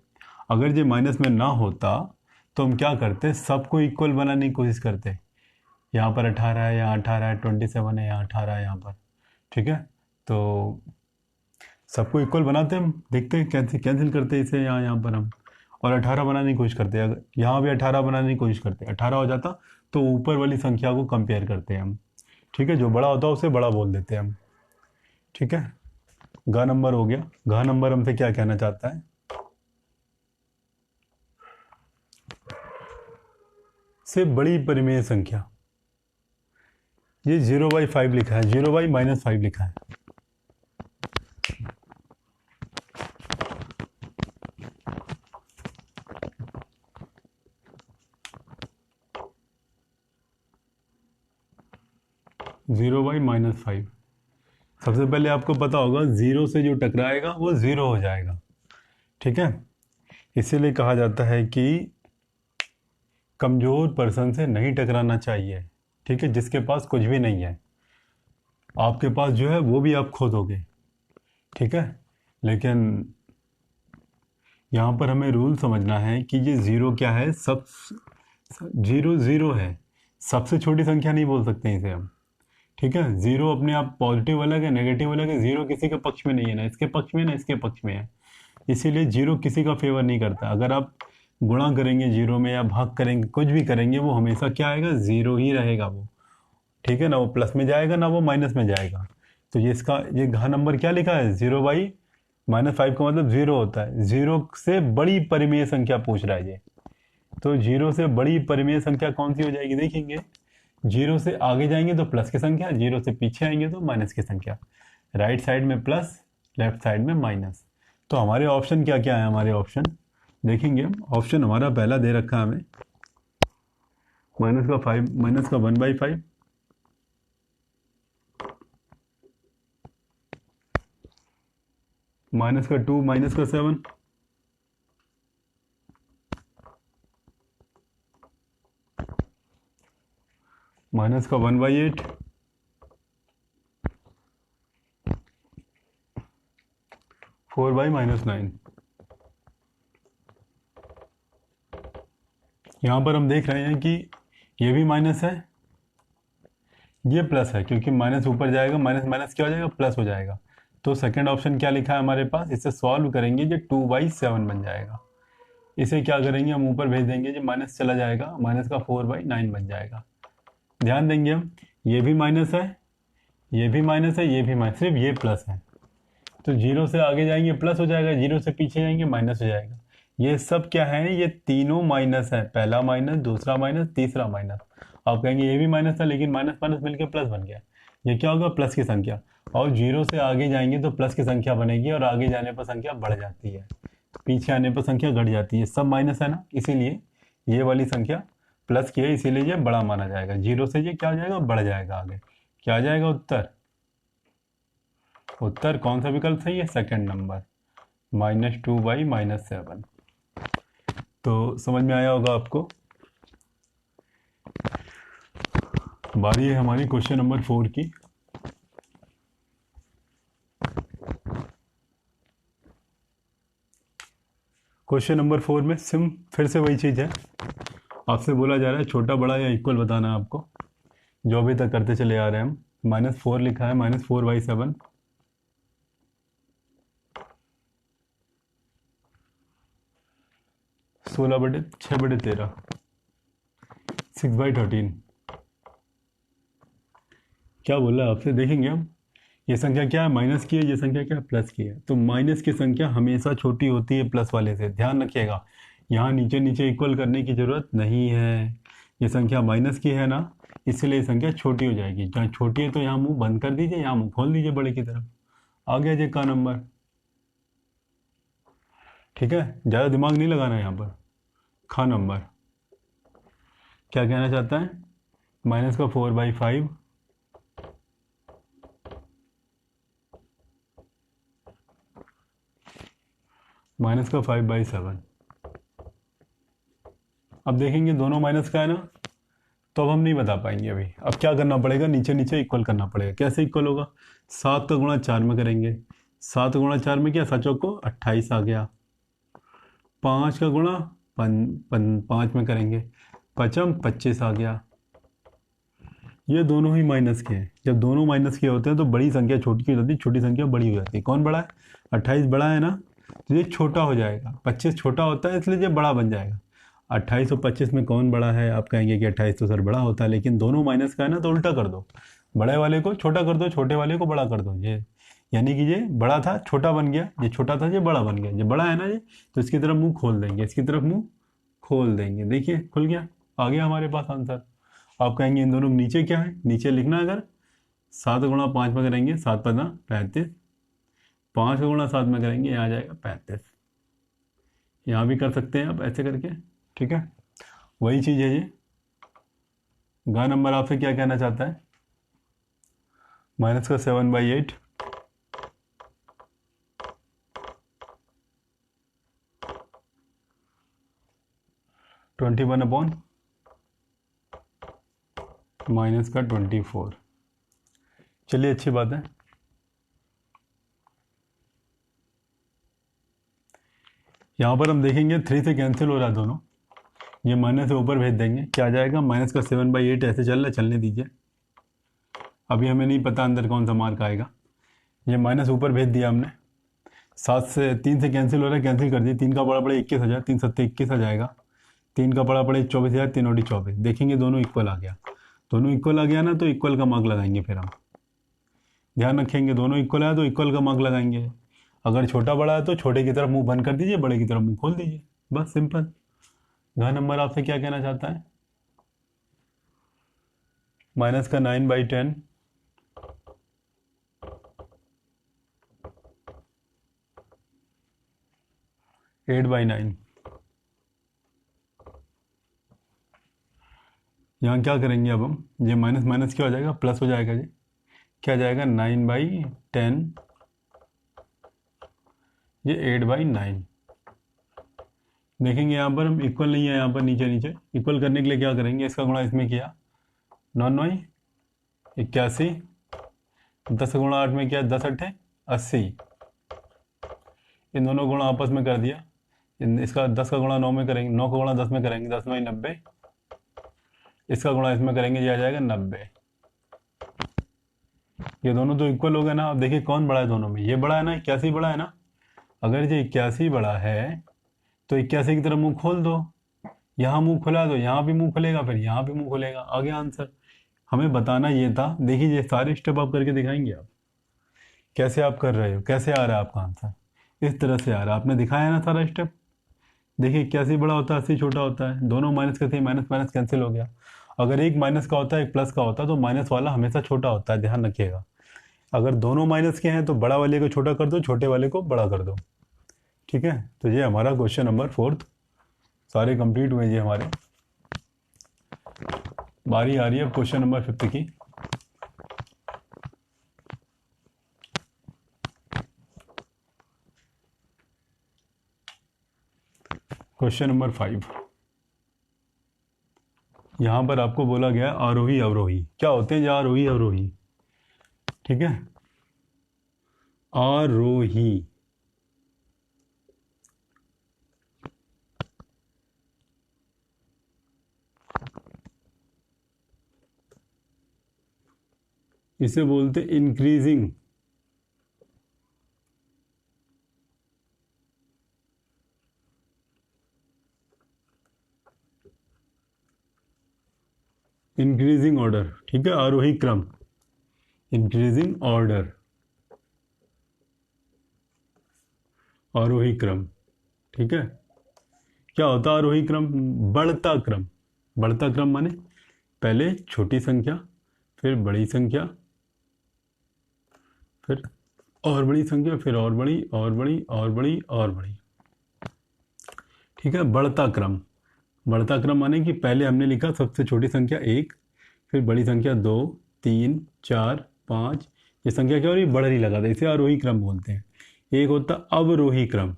अगर ये माइनस में ना होता तो हम क्या करते? सबको इक्वल बनाने की कोशिश करते। यहाँ पर 18 है, यहाँ 18 है, 27 है, यहाँ 18 है, यहाँ पर। ठीक है, तो सबको इक्वल बनाते हम, देखते हैं कैंसिल कैंसिल करते इसे यहाँ पर हम, और 18 बनाने की कोशिश करते हैं। अगर यहाँ भी 18 बनाने की कोशिश करते हैं, 18 हो जाता तो ऊपर वाली संख्या को कंपेयर करते हैं हम। ठीक है, जो बड़ा होता है उसे बड़ा बोल देते हैं हम। ठीक है, घ नंबर हो गया। घ नंबर हमसे क्या कहना चाहता है? से बड़ी परिमेय संख्या। ये 0/5 लिखा है, 0/-5 लिखा है। (0/-5). सबसे पहले आपको पता होगा, जीरो से जो टकराएगा वो जीरो हो जाएगा। ठीक है, इसीलिए कहा जाता है कि कमजोर पर्सन से नहीं टकराना चाहिए। ठीक है, जिसके पास कुछ भी नहीं है, आपके पास जो है वो भी आप खो दोगे। ठीक है, लेकिन यहाँ पर हमें रूल समझना है कि ये जीरो क्या है, सब जीरो जीरो है, सबसे छोटी संख्या नहीं बोल सकते इसे हम। ठीक है, जीरो अपने आप पॉजिटिव अलग है, नेगेटिव अलग है। जीरो किसी के पक्ष में नहीं है, ना इसके पक्ष में ना इसके पक्ष में है। इसीलिए जीरो किसी का फेवर नहीं करता। अगर आप गुणा करेंगे जीरो में या भाग करेंगे, कुछ भी करेंगे, वो हमेशा क्या आएगा? जीरो ही रहेगा वो। ठीक है ना, वो प्लस में जाएगा ना वो माइनस में जाएगा। तो ये इसका ये घ नंबर क्या लिखा है? 0/-5 का मतलब जीरो होता है। जीरो से बड़ी परिमेय संख्या पूछ रहा है ये। तो जीरो से बड़ी परिमेय संख्या कौन सी हो जाएगी? देखेंगे, जीरो से आगे जाएंगे तो प्लस की संख्या, जीरो से पीछे आएंगे तो माइनस की संख्या। राइट साइड में प्लस, लेफ्ट साइड में माइनस। तो हमारे ऑप्शन क्या क्या है? हमारे ऑप्शन देखेंगे हम। ऑप्शन हमारा पहला दे रखा है हमें, माइनस का 1/5, माइनस का 2, माइनस का 7, माइनस का 1/8, (4/-9). यहाँ पर हम देख रहे हैं कि ये भी माइनस है, ये प्लस है, क्योंकि माइनस ऊपर जाएगा, माइनस माइनस क्या हो जाएगा? प्लस हो जाएगा। तो सेकंड ऑप्शन क्या लिखा है हमारे पास? इसे सॉल्व करेंगे, ये 2/7 बन जाएगा। इसे क्या करेंगे? हम ऊपर भेज देंगे, जो माइनस चला जाएगा, माइनस का 4/9 बन जाएगा। ध्यान देंगे हम, ये भी माइनस है, ये भी माइनस है, ये भी माइनस, सिर्फ ये प्लस है। तो जीरो से आगे जाएंगे प्लस हो जाएगा, जीरो से पीछे जाएंगे माइनस हो जाएगा। ये सब क्या है, ये तीनों माइनस है, पहला माइनस, दूसरा माइनस, तीसरा माइनस। आप कहेंगे ये भी माइनस था लेकिन माइनस माइनस मिलकर प्लस बन गया। ये क्या होगा, प्लस की संख्या। और जीरो से आगे जाएंगे तो प्लस की संख्या बनेगी और आगे जाने पर संख्या बढ़ जाती है, पीछे आने पर संख्या घट जाती है। सब माइनस है ना, इसीलिए ये वाली संख्या प्लस की है, इसीलिए ये बड़ा माना जाएगा। जीरो से ये क्या हो जाएगा, बढ़ जाएगा आगे। क्या आ जाएगा उत्तर? उत्तर कौन सा विकल्प सही है? Second number, -2/-7। तो समझ में आया होगा आपको। बारी है हमारी क्वेश्चन नंबर 4 की। क्वेश्चन नंबर 4 में सिम फिर से वही चीज़ है, आपसे बोला जा रहा है छोटा बड़ा या इक्वल बताना है आपको, जो अभी तक करते चले आ रहे हैं हम। -4 लिखा है, -4/7। 16/6/13, 6/13। क्या बोला आपसे, देखेंगे हम। ये संख्या क्या है, माइनस की है, ये संख्या क्या है, प्लस की है। तो माइनस की संख्या हमेशा छोटी होती है प्लस वाले से, ध्यान रखिएगा। यहाँ नीचे नीचे इक्वल करने की जरूरत नहीं है। ये संख्या माइनस की है ना, इसलिए ये संख्या छोटी हो जाएगी। जहाँ छोटी है तो यहाँ मुंह बंद कर दीजिए, यहाँ मुंह खोल दीजिए बड़े की तरफ। आ गया जी का नंबर। ठीक है, ज़्यादा दिमाग नहीं लगाना है यहाँ पर। खा नंबर क्या कहना चाहता है, माइनस का 4/5, माइनस का 5/7। अब देखेंगे दोनों माइनस का है ना, तो अब हम नहीं बता पाएंगे अभी। अब क्या करना पड़ेगा, नीचे नीचे इक्वल करना पड़ेगा। कैसे इक्वल होगा, 7 का गुणा 4 में करेंगे। 7 गुणा 4 में क्या, 7 को 28 आ गया। 5 का गुणा 5 में करेंगे, 5 25 आ गया। ये दोनों ही माइनस के हैं। जब दोनों माइनस के होते हैं तो बड़ी संख्या छोटी हो जाती है, छोटी संख्या बड़ी हो जाती है। कौन बड़ा है, 28 बड़ा है ना, तो ये छोटा हो जाएगा। 25 छोटा होता है इसलिए ये बड़ा बन जाएगा। 28 और 25 में कौन बड़ा है, आप कहेंगे कि 28 तो सर बड़ा होता है, लेकिन दोनों माइनस का है ना, तो उल्टा कर दो। बड़े वाले को छोटा कर दो, छोटे वाले को बड़ा कर दो। ये यानी कि ये बड़ा था छोटा बन गया, ये छोटा था ये बड़ा बन गया। ये बड़ा है ना ये, तो इसकी तरफ मुंह खोल देंगे, इसकी तरफ मुंह खोल देंगे। देखिए खुल गया, आ गया हमारे पास आंसर। आप कहेंगे इन दोनों के नीचे क्या है, नीचे लिखना अगर 7 गुणा 5 में करेंगे, 7 5 35। 5 का गुणा 7 में करेंगे, यहाँ आ जाएगा 35। यहाँ भी कर सकते हैं आप ऐसे करके। ठीक है, वही चीज़ है ये। गा नंबर आपसे क्या कहना चाहता है, माइनस का 7/8, (21) माइनस का 24। चलिए अच्छी बात है। यहाँ पर हम देखेंगे 3 से कैंसिल हो रहा है दोनों, ये माइनस से ऊपर भेज देंगे। क्या आ जाएगा, माइनस का 7/8 ऐसे चल रहा है, चलने दीजिए। अभी हमें नहीं पता अंदर कौन सा मार्क आएगा। ये माइनस ऊपर भेज दिया हमने। 3 से कैंसिल हो रहा है, कैंसिल कर दिए। 3 का बड़ा पड़े 21,000, 3 7 21 आ जाएगा। 3 का बड़ा पड़े 24,000, 3 और 24। देखेंगे दोनों इक्वल आ गया। दोनों इक्वल आ गया ना, तो इक्वल का मार्क लगाएंगे। फिर हम ध्यान रखेंगे, दोनों इक्वल है तो इक्वल का मार्क लगाएंगे। अगर छोटा बड़ा है तो छोटे की तरफ मुंह बंद कर दीजिए, बड़े की तरफ मुंह खोल दीजिए, बस सिंपल। घ नंबर आपसे क्या कहना चाहता है, माइनस का 9/10, (8/9). यहाँ क्या करेंगे अब हम, ये माइनस माइनस क्या हो जाएगा, प्लस हो जाएगा। जी क्या आ जाएगा, 9/10, ये 8/9। देखेंगे यहाँ पर हम इक्वल नहीं है, यहाँ पर नीचे नीचे इक्वल करने के लिए क्या करेंगे, इसका गुणा इसमें किया, 9 81। 10 का गुणा 8 में किया, 10 8 80। इन दोनों गुणा आपस में कर दिया। इसका 10 का गुणा 9 में करेंगे, 9 का गुणा 10 में करेंगे, 10 9 90। इसका गुणा इसमें करेंगे, ये आ जाएगा 90। ये दोनों तो इक्वल हो गए ना। अब देखिए कौन बड़ा है दोनों में, ये बड़ा है ना, 81 बड़ा है ना। अगर ये 81 बड़ा है तो 81 की तरफ मुंह खोल दो, यहाँ मुंह खुला दो, यहाँ भी मुंह खुलेगा, फिर यहाँ भी मुंह खुलेगा। आगे आंसर हमें बताना ये था। देखिए ये सारे स्टेप आप करके दिखाएंगे आप। कैसे आप कर रहे हो, कैसे आ रहा है आपका आंसर, इस तरह से आ रहा है। आपने दिखाया ना सारा स्टेप। देखिए 81 बड़ा होता है 80 छोटा होता है, दोनों माइनस करते ही माइनस माइनस कैंसिल हो गया। अगर एक माइनस का होता है एक प्लस का होता है तो माइनस वाला हमेशा छोटा होता है, ध्यान रखिएगा। अगर दोनों माइनस के हैं तो बड़ा वाले को छोटा कर दो, छोटे वाले को बड़ा कर दो। ठीक है, तो ये हमारा क्वेश्चन नंबर 4 सारे कंप्लीट हुए जी हमारे। बारी आ रही है अब क्वेश्चन नंबर 5 की। क्वेश्चन नंबर 5, यहां पर आपको बोला गया आरोही अवरोही। क्या होते हैं ये आरोही अवरोही? ठीक है, आरोही इसे बोलते इंक्रीजिंग इंक्रीजिंग ऑर्डर। ठीक है, आरोही क्रम, इंक्रीजिंग ऑर्डर, आरोही क्रम। ठीक है, क्या होता है आरोही क्रम? बढ़ता क्रम। बढ़ता क्रम माने पहले छोटी संख्या, फिर बड़ी संख्या, फिर और बड़ी संख्या, फिर और बड़ी और बड़ी और बड़ी और बड़ी। ठीक है, बढ़ता क्रम। बढ़ता क्रम माने कि पहले हमने लिखा सबसे छोटी संख्या 1, फिर बड़ी संख्या 2, 3, 4, 5। ये संख्या क्या हो रही है? बढ़ रही लगातार, इसे आरोही क्रम बोलते हैं। एक होता अवरोही क्रम।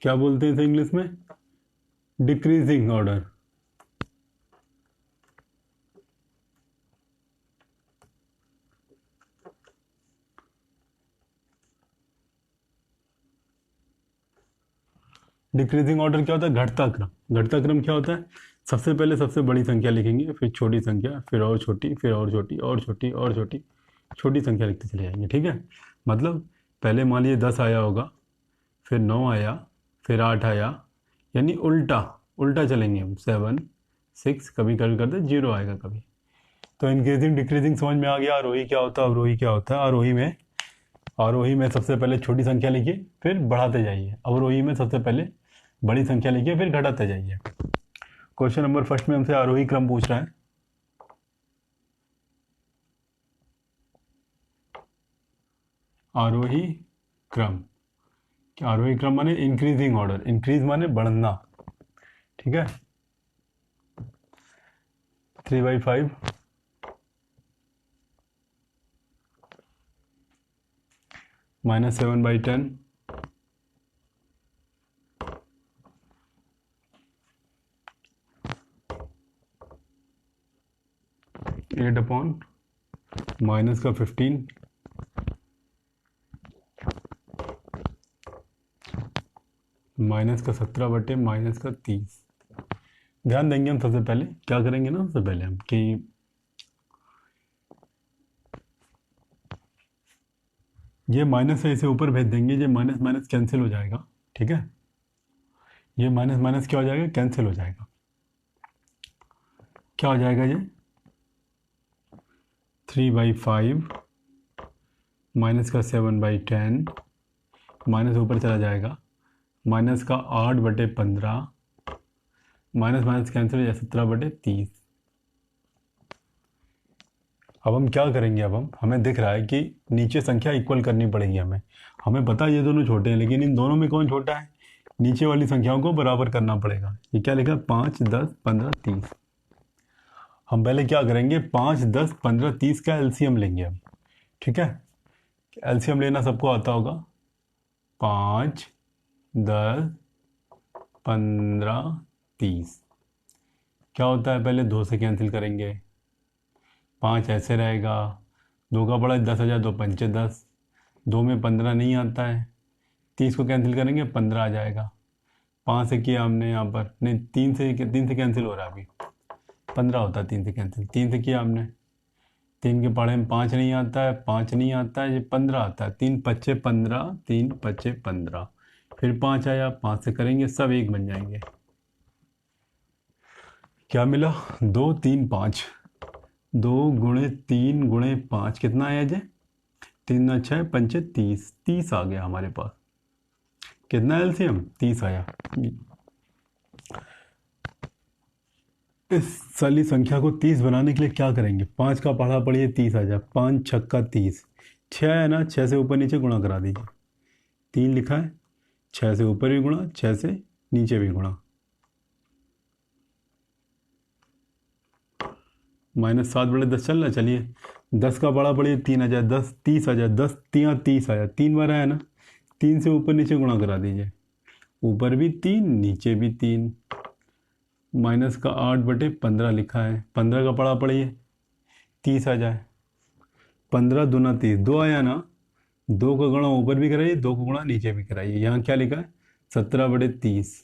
क्या बोलते हैं इसे इंग्लिश में? Decreasing order. डिक्रीजिंग ऑर्डर क्या होता है? घटता क्रम। घटता क्रम क्या होता है? सबसे पहले सबसे बड़ी संख्या लिखेंगे, फिर छोटी संख्या, फिर और छोटी, फिर और छोटी और छोटी और छोटी, छोटी संख्या लिखते चले जाएंगे। ठीक है, मतलब पहले मान लीजिए 10 आया होगा, फिर 9 आया, फिर 8 आया, यानी उल्टा उल्टा चलेंगे हम। 7, 6, कभी कभी करते 0 आएगा कभी। तो इंक्रीजिंग डिक्रीजिंग समझ में आ गया। आरोही क्या होता है, अवरोही क्या होता है? आरोही में सबसे पहले छोटी संख्या लिखिए, फिर बढ़ाते जाइए। अवरोही में सबसे पहले बड़ी संख्या लिखिए, फिर घटाते जाइए। क्वेश्चन नंबर फर्स्ट में हमसे आरोही क्रम पूछ रहा है। आरोही क्रम, आरोही क्रम माने इंक्रीजिंग ऑर्डर, इंक्रीज माने बढ़ना। ठीक है, 3/5 -7/10 8/, माइनस का 15, माइनस का 17/, माइनस का 30। ध्यान देंगे हम सबसे पहले क्या करेंगे ना, सबसे पहले हम कि ये माइनस है इसे ऊपर भेज देंगे, ये माइनस माइनस कैंसिल हो जाएगा। ठीक है, ये माइनस माइनस क्या हो जाएगा? कैंसिल हो जाएगा। क्या हो जाएगा ये? 3/5 माइनस का 7/10, माइनस ऊपर चला जाएगा, माइनस का 8/15, माइनस माइनस कैंसिल हो जाए 17/30। अब हम क्या करेंगे? अब हमें दिख रहा है कि नीचे संख्या इक्वल करनी पड़ेगी हमें। हमें पता है ये दोनों छोटे हैं, लेकिन इन दोनों में कौन छोटा है? नीचे वाली संख्याओं को बराबर करना पड़ेगा। ये क्या लिखा है? 5, 10, 15, 30। हम पहले क्या करेंगे? 5, 10, 15, 30 का एलसीएम लेंगे हम। ठीक है, एलसीएम लेना सबको आता होगा। 5, 10, 15, 30 क्या होता है? पहले 2 से कैंसिल करेंगे, 5 ऐसे रहेगा, 2 का बड़ा 10,000, 2 पंचे 10, 2 में 15 नहीं आता है, 30 को कैंसिल करेंगे 15 आ जाएगा। 5 से किया हमने यहाँ पर, नहीं 3 से कैंसिल हो रहा है अभी, 15 होता है 3 से कैंसिल। 3 से किया हमने, 3 के पढ़े में 5 नहीं आता है, 5 नहीं आता है, ये 15 आता है। 3 पच्चे 15, 3 पच्चे 15, फिर 5 आया, 5 से करेंगे सब एक बन जाएंगे। क्या मिला? 2 3 5, 2 गुणे 3 गुणे 5 कितना आया जी? 3 6 5 30, 30 आ गया हमारे पास। कितना एलसीएम? 30 आया। इस सारी संख्या को 30 बनाने के लिए क्या करेंगे? 5 का पढ़ा पढ़िए 30 आ जाए। 5 छक्का 30, 6 है ना, 6 से ऊपर नीचे गुणा करा दीजिए। 3 लिखा है, 6 से ऊपर भी गुणा, 6 से नीचे भी गुणा। -7/10 चल रहा है। चलिए 10 का बड़ा पढ़िए 3 आ जाए, 10 30 आ जाए। 10 3 30 आया, 3 बार आया ना। 3 से ऊपर नीचे गुणा करा दीजिए। ऊपर भी 3 नीचे भी 3। -8/15 लिखा है। 15 का पढ़ा पढ़िए 30 आ जाए। 15 दूना 30, 2 आया ना। 2 का गुणा ऊपर भी कराइए, 2 का गुणा नीचे भी कराइए। यहाँ क्या लिखा है? 17/30।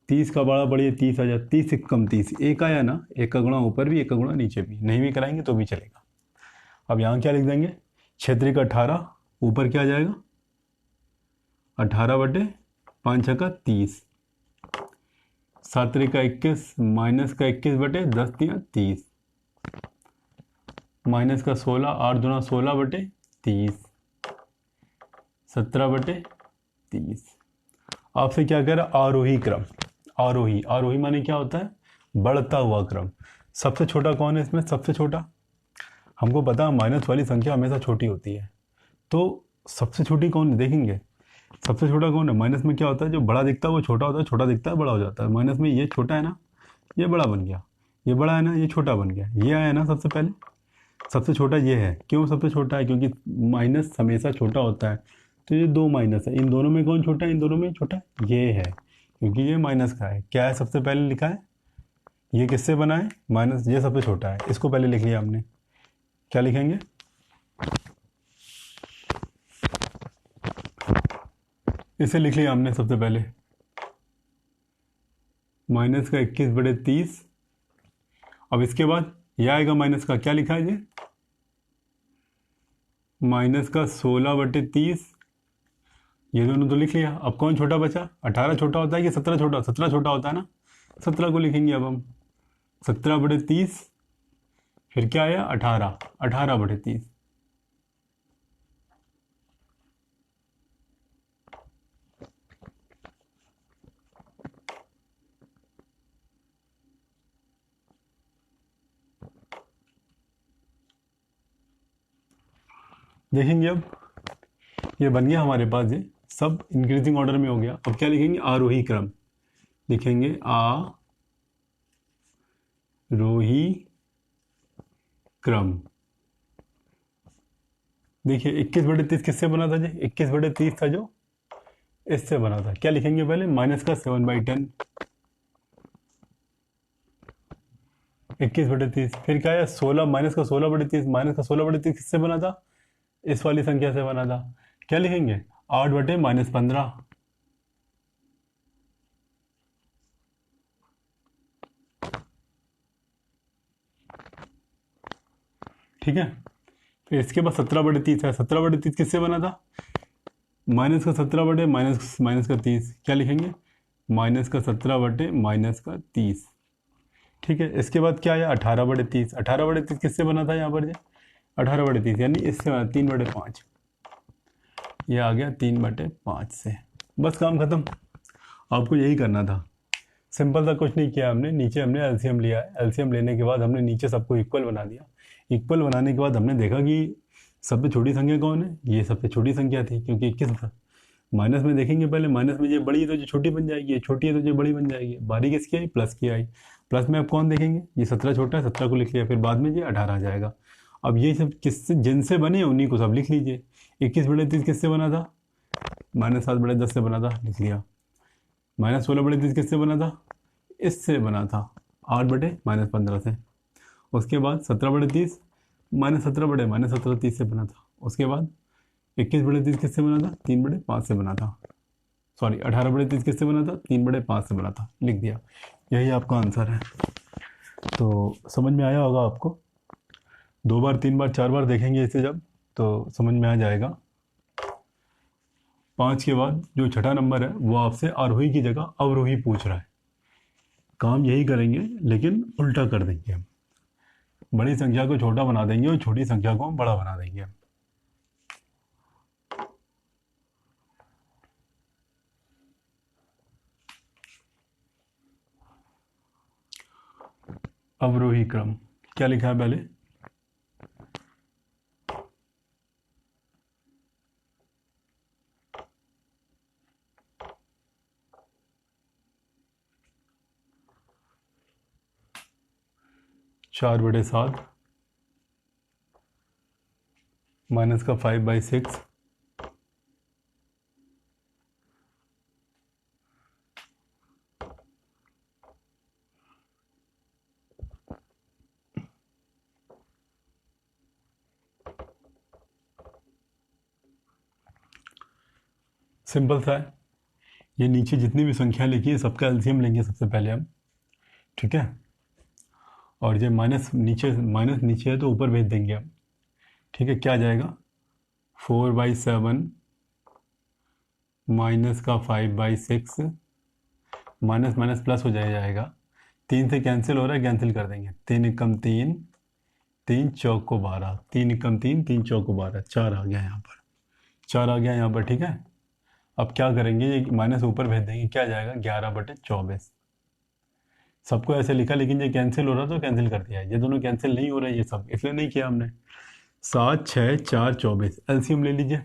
30 का बड़ा पढ़िए 30 आ जाए। 30 कम 30, 1 आया ना। 1 का गुणा ऊपर भी, 1 का गुणा नीचे भी। नहीं भी कराएंगे तो भी चलेगा। अब यहाँ क्या लिख देंगे? 6 का 18, ऊपर क्या आ जाएगा? 18/5 छक्का 30। 7 का 21, माइनस का 21/10 30। माइनस का 16, 8 दूना 16/30, 17/30। आपसे क्या कह रहा है? आरोही क्रम। आरोही, आरोही माने क्या होता है? बढ़ता हुआ क्रम। सबसे छोटा कौन है इसमें? सबसे छोटा हमको पता है, माइनस वाली संख्या हमेशा छोटी होती है। तो सबसे छोटी कौन है देखेंगे? सबसे छोटा कौन है? माइनस में क्या होता है? जो बड़ा दिखता है वो छोटा होता है, छोटा दिखता है बड़ा हो जाता है। माइनस में ये छोटा है ना, ये बड़ा बन गया। ये बड़ा है ना, ये छोटा बन गया। ये आया ना सबसे पहले। सबसे छोटा ये है। क्यों सबसे छोटा है? क्योंकि माइनस हमेशा छोटा होता है। तो ये 2 माइनस है। इन दोनों में कौन छोटा है? इन दोनों में छोटा ये है, क्योंकि ये माइनस का है। क्या है सबसे पहले लिखा है? ये किससे बना है? माइनस। ये सबसे छोटा है, इसको पहले लिख लिया हमने। क्या लिखेंगे? इसे लिख लिया हमने सबसे पहले। माइनस का 21/30। अब इसके बाद यह आएगा माइनस का, क्या लिखा है ये? माइनस का 16/30। ये दोनों तो लिख लिया। अब कौन छोटा बचा? 18 छोटा होता है कि 17 छोटा? 17 छोटा होता है ना। 17 को लिखेंगे अब हम। 17/30, फिर क्या आया? 18, 18/30। देखेंगे अब ये बन गया हमारे पास। ये सब इंक्रीजिंग ऑर्डर में हो गया। अब क्या लिखेंगे? आरोही क्रम लिखेंगे। आरोही क्रम। देखिए 21/30 किससे बना था जी? 21/30 था जो इससे बना था। क्या लिखेंगे पहले? माइनस का 7/10। 21/30, फिर क्या है? 16, माइनस का 16/30। माइनस का 16/30 किससे बना था? इस वाली संख्या से बना था। क्या लिखेंगे? 8/-15। ठीक है। फिर इसके बाद 17/30 है। 17/30 किससे बना था? माइनस का 17 माइनस माइनस का 30। क्या लिखेंगे? माइनस का 17 माइनस का 30। ठीक है। इसके बाद क्या आया? 18/30। 18/30 किससे बना था यहाँ पर जी? 18/30 यानी इससे बना 3/5। ये आ गया 3/5 से। बस काम खत्म। आपको यही करना था। सिंपल सा कुछ नहीं किया हमने। नीचे हमने एलसीएम लिया है। एलसीएम लेने के बाद हमने नीचे सबको इक्वल बना दिया। इक्वल बनाने के बाद हमने देखा कि सबसे छोटी संख्या कौन है? ये सबसे छोटी संख्या थी, क्योंकि 21 था। माइनस में देखेंगे पहले। माइनस में ये बड़ी है तो ये छोटी बन जाएगी, ये छोटी है तो ये बड़ी बन जाएगी। बारी किसकी आई? प्लस की आई। प्लस में अब कौन देखेंगे? ये 17 छोटा है, 17 को लिख लिया। फिर बाद में ये 18 आ जाएगा। अब ये सब किससे, जिनसे बने उन्हीं को सब लिख लीजिए। 21/30 किससे बना था? -7/10 से बना था, लिख लिया। -16/30 किससे बना था? इससे बना था, 8/-15 से। उसके बाद 17/30 -17/-30 से बना था। उसके बाद 21/30 किससे बना था? 3/5 से बना था। सॉरी, 18/30 किससे बना था? 3/5 से बना था, लिख दिया। यही आपका आंसर है। तो समझ में आया होगा आपको। 2 बार 3 बार 4 बार देखेंगे इसे जब, तो समझ में आ जाएगा। 5 के बाद जो छठा नंबर है वो आपसे आरोही की जगह अवरोही पूछ रहा है। काम यही करेंगे लेकिन उल्टा कर देंगे हम। बड़ी संख्या को छोटा बना देंगे और छोटी संख्या को हम बड़ा बना देंगे। अवरोही क्रम क्या लिखा है पहले? चार बटे सात माइनस का 5/6 सिंपल सा है। ये नीचे जितनी भी संख्या लिखी है सबका एलसीएम लेंगे सबसे पहले हम, ठीक है। और ये माइनस नीचे है तो ऊपर भेज देंगे हम, ठीक है। क्या आ जाएगा? 4/7 माइनस का 5/6 माइनस माइनस प्लस हो जाएगा। 3 से कैंसिल हो रहा है, कैंसिल कर देंगे। 3 एकम 3, 3 चौक को 12, 3 एकम 3, 3 चौक को 12, 4 आ गया यहाँ पर, 4 आ गया यहाँ पर, ठीक है। अब क्या करेंगे, ये माइनस ऊपर भेज देंगे, क्या आ जाएगा? 11/24। सबको ऐसे लिखा, लेकिन ये कैंसिल हो रहा तो कैंसिल कर दिया। ये दोनों कैंसिल नहीं हो रहे, ये सब इसलिए नहीं किया हमने। 7, 6, 4, 24 एलसीएम ले लीजिए।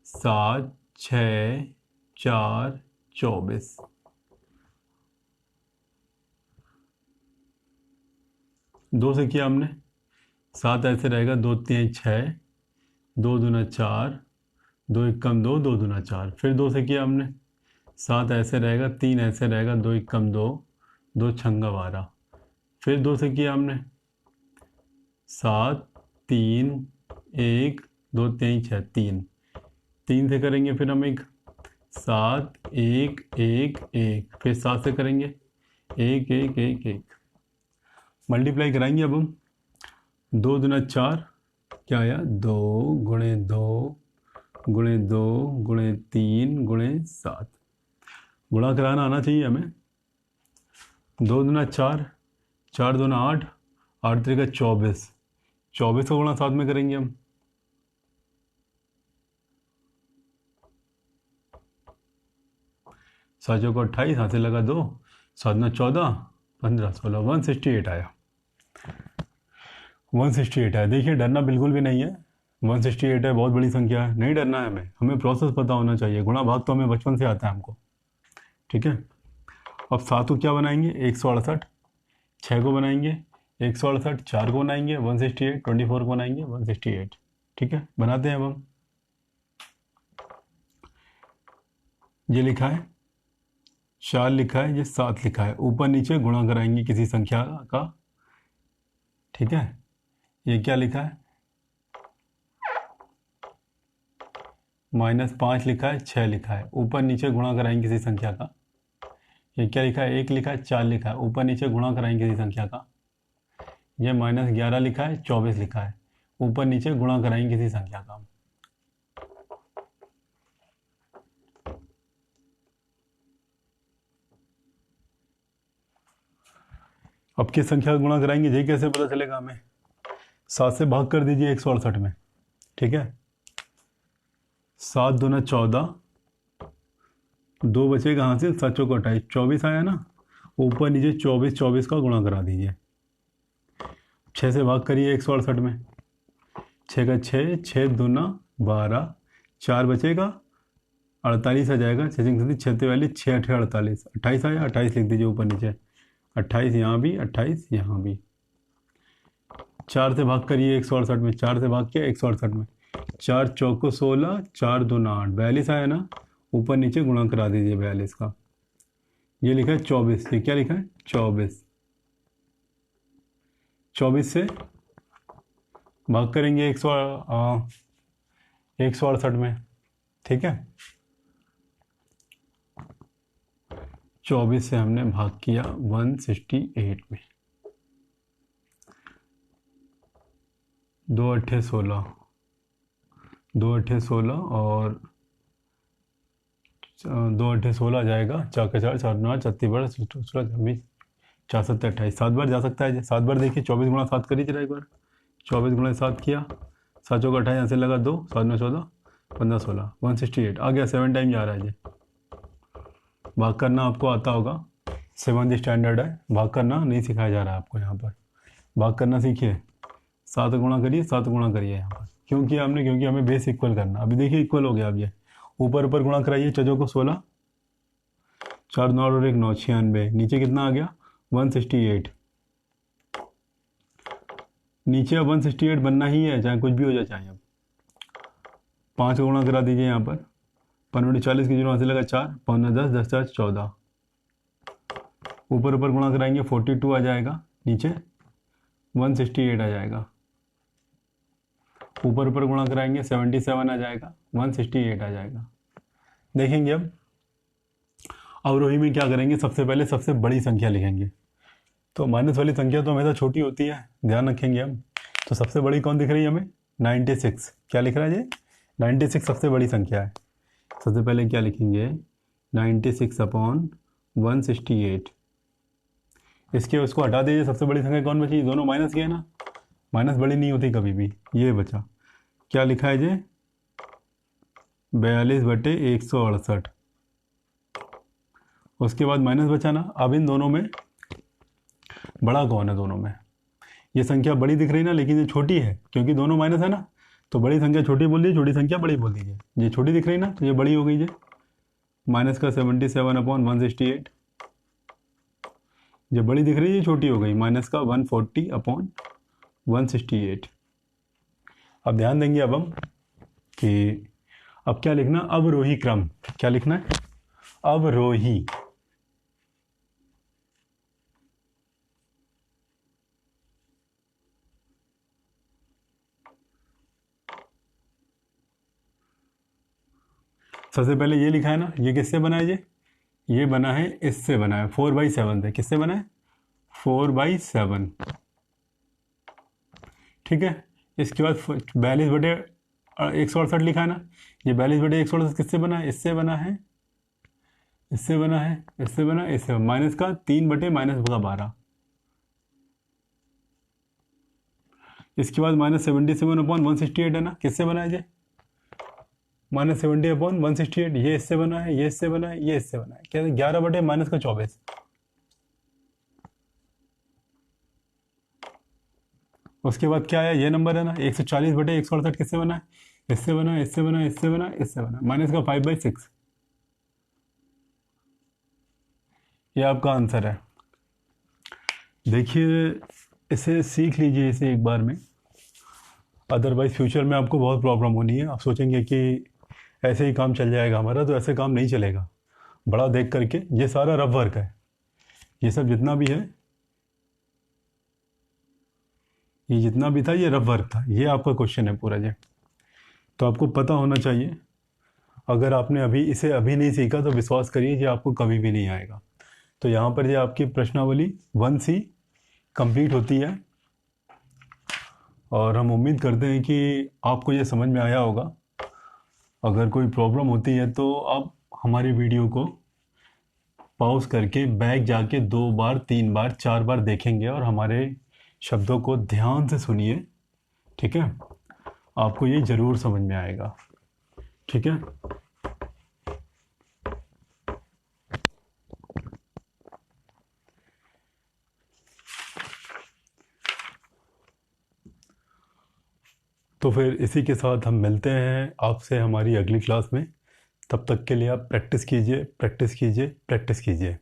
7, 6, 4, 24 2 से किया हमने। 7 ऐसे रहेगा, 2 3 6, 2 दूना 4, 2 एकम 2, 2 दूना 4। फिर 2 से किया हमने। 7 ऐसे रहेगा, 3 ऐसे रहेगा, 2 एकम 2, 2 छंगा 12। फिर 2 से किया हमने। 7 3 1 2 3 6 3, 3 से करेंगे फिर हम एक 7 1 1 1, फिर 7 से करेंगे 1 1 1 1। मल्टीप्लाई कराएंगे अब हम। 2 दूना 4, क्या आया? 2 गुणे 2 गुणे 2 गुणे 3 गुणे 7। गुणा कराना आना चाहिए हमें। 2 दूना 4, 4 दूना 8, 8 तरीका 24, 24 का गुणा 7 में करेंगे हम। सातों को 28, हाथ से लगा 2, 7 9 14, 15 16, 168 आया। 168 है। देखिए डरना बिल्कुल भी नहीं है। 168 है, बहुत बड़ी संख्या है, नहीं डरना है हमें। हमें प्रोसेस पता होना चाहिए। गुणा भाग तो हमें बचपन से आता है हमको, ठीक है। अब 7 को क्या बनाएंगे? 168। 6 को बनाएंगे 168, 4 को बनाएंगे 168, 24 को बनाएंगे 168, ठीक है। बनाते हैं अब हम। ये लिखा है 4 लिखा है, ये 7 लिखा है, ऊपर नीचे गुणा कराएंगे किसी संख्या का, ठीक है। ये क्या लिखा है? -5 लिखा है, 6 लिखा है, ऊपर नीचे गुणा कराएंगे किसी संख्या का। ये क्या लिखा है? 1 लिखा है, 4 लिखा है, ऊपर नीचे गुणा कराएंगे किसी संख्या का। ये -11 लिखा है, 24 लिखा है, ऊपर नीचे गुणा कराएंगे किसी संख्या का। अब किस संख्या का गुणा कराएंगे ये कैसे पता चलेगा हमें? 7 से भाग कर दीजिए 168 में, ठीक है। 7 दूना 14, 2 बचे कहाँ से? 7 चौक 28, 24 आया ना। ऊपर नीचे 24 24 का गुणा करा दीजिए। 6 से भाग करिए 168 में। 6 का 6, 6 दूना 12, 4 बचेगा 48 आ जाएगा। 6 6 वाली 6 8 48, 28 आया, 28 लिख दीजिए ऊपर नीचे। 28 यहाँ भी, 28 यहाँ भी। 4 से भाग करिए 168 में। 4 से भाग किया 168 में। 4 चौको 16, 4 दूना 8, 42 आया ना। ऊपर नीचे गुणा करा दीजिए 42 का। ये लिखा है 24, ये क्या लिखा है? 24। 24 से भाग करेंगे 168 में, ठीक है। 24 से हमने भाग किया 168 में। 2 8 16, 2 8 16 और दो अट्ठे 16 आ जाएगा, चार का चार, चार नौ, 36 16 26, 4 7 28, 7 बार जा सकता है जी। 7 बार देखिए, 24 गुणा 7 करिए जरा एक बार। 24 गुणा 7 किया, 7 चौका 28, यहाँ से लगा 2, 7 9 14, 15 16, 168 आ गया। 7 टाइम जा रहा है जी। भाग करना आपको आता होगा, 7th स्टैंडर्ड है, भाग करना नहीं सिखाया जा रहा है आपको यहाँ पर। भाग करना सीखिए, 7 गुणा करिए, 7 गुणा करिए यहाँ पर। क्यों किया हमने? क्योंकि हमें बेस इक्वल करना। अभी देखिए इक्वल हो गया। अब ये ऊपर ऊपर गुणा कराइए, चजों को 16, 4 9 और 1 9, 96। नीचे कितना आ गया? 168। नीचे अब 168 बनना ही है, चाहे कुछ भी हो जाए। चाहे अब 5 गुणा करा दीजिए यहाँ पर। 15 40 की जगह से लगा 4, 5 10, 10 4 14। ऊपर ऊपर गुणा कराएंगे, 42 आ जाएगा। नीचे 168 आ जाएगा। ऊपर ऊपर गुणा कराएंगे, 77 आ जाएगा, 168 आ जाएगा। देखेंगे अब अवरोही में क्या करेंगे। सबसे पहले सबसे बड़ी संख्या लिखेंगे। तो माइनस वाली संख्या तो हमेशा छोटी होती है, ध्यान रखेंगे हम। तो सबसे बड़ी कौन दिख रही है हमें? 96। क्या लिख रहा है ये? 96 सबसे बड़ी संख्या है। सबसे पहले क्या लिखेंगे? 96/168। इसके उसको हटा दीजिए। सबसे बड़ी संख्या कौन बची? दोनों माइनस के है ना, माइनस बड़ी नहीं होती कभी भी। ये बचा, क्या लिखा है ये? 42/168। उसके बाद माइनस बचा ना। अब इन दोनों में बड़ा कौन है? दोनों में ये संख्या बड़ी दिख रही ना, लेकिन ये छोटी है क्योंकि दोनों माइनस है ना। तो बड़ी संख्या छोटी बोल दीजिए, छोटी संख्या बड़ी बोल दीजिए। ये छोटी दिख रही ना, तो ये बड़ी हो गई। ये माइनस का 77/168। ये बड़ी दिख रही है, ये छोटी हो गई। माइनस का 140/168। अब ध्यान देंगे अब हम कि अब क्या लिखना? अवरोही क्रम। क्या लिखना है? अवरोही। सबसे पहले ये लिखा है ना, ये किससे बना है? ये बना है, इससे बना है, 4/7 से। किससे बना है? 4/7। ठीक है। इसके बाद 42/168 लिखा है ना। ये 42/168 किससे बना है? इससे बना है, इससे बना है, इससे बना है, इससे। माइनस का 3/-12। इसके बाद -77/168 है ना। किससे बना है ये? -70/168। ये इससे बना है, ये इससे बना है, ये इससे बना है। क्या? 11/-24। उसके बाद क्या आया? ये नंबर है ना, 140/168 किससे बना है? इससे बना है, इससे बना है, इससे बना है, इससे बना है। माइनस का 5/6। ये आपका आंसर है। देखिए इसे सीख लीजिए, इसे एक बार में। अदरवाइज फ्यूचर में आपको बहुत प्रॉब्लम होनी है। आप सोचेंगे कि ऐसे ही काम चल जाएगा हमारा, तो ऐसे काम नहीं चलेगा। बड़ा देख करके। ये सारा रफ वर्क है, ये सब जितना भी है, ये जितना भी था ये रफ वर्क था। ये आपका क्वेश्चन है पूरा ये, तो आपको पता होना चाहिए। अगर आपने इसे अभी नहीं सीखा तो विश्वास करिए कि आपको कभी भी नहीं आएगा। तो यहाँ पर ये आपकी प्रश्नावली 1C कंप्लीट होती है, और हम उम्मीद करते हैं कि आपको ये समझ में आया होगा। अगर कोई प्रॉब्लम होती है तो आप हमारी वीडियो को पॉज करके बैक जाके 2 बार 3 बार 4 बार देखेंगे और हमारे शब्दों को ध्यान से सुनिए। ठीक है, आपको ये ज़रूर समझ में आएगा। ठीक है। तो फिर इसी के साथ हम मिलते हैं आपसे हमारी अगली क्लास में। तब तक के लिए आप प्रैक्टिस कीजिए, प्रैक्टिस कीजिए, प्रैक्टिस कीजिए।